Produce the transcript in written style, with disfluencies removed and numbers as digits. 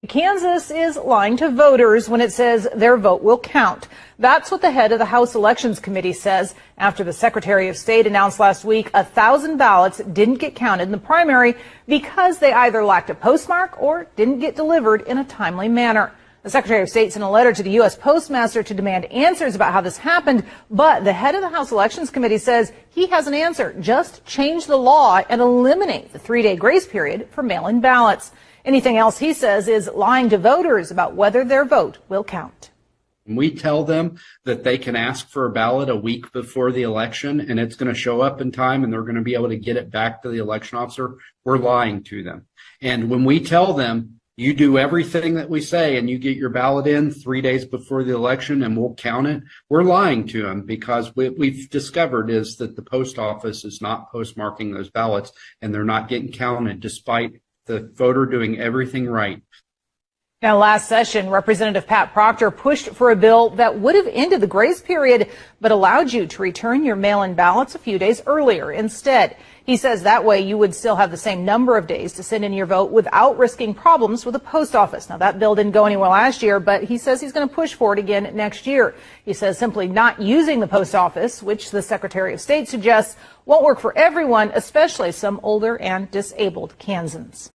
Kansas is lying to voters when it says their vote will count. That's what the head of the House Elections Committee says after the Secretary of State announced last week 1,000 ballots didn't get counted in the primary because they either lacked a postmark or didn't get delivered in a timely manner. The Secretary of State sent a letter to the U.S. Postmaster to demand answers about how this happened, but the head of the House Elections Committee says he has an answer. Just change the law and eliminate the 3-day grace period for mail-in ballots. Anything else, he says, is lying to voters about whether their vote will count. We tell them that they can ask for a ballot a week before the election and it's going to show up in time and they're going to be able to get it back to the election officer. We're lying to them. And when we tell them, you do everything that we say and you get your ballot in 3 days before the election and we'll count it, we're lying to them, because what we've discovered is that the post office is not postmarking those ballots and they're not getting counted despite the voter doing everything right. Now, last session, Representative Pat Proctor pushed for a bill that would have ended the grace period, but allowed you to return your mail-in ballots a few days earlier instead. He says that way you would still have the same number of days to send in your vote without risking problems with the post office. Now, that bill didn't go anywhere last year, but he says he's going to push for it again next year. He says simply not using the post office, which the Secretary of State suggests, won't work for everyone, especially some older and disabled Kansans.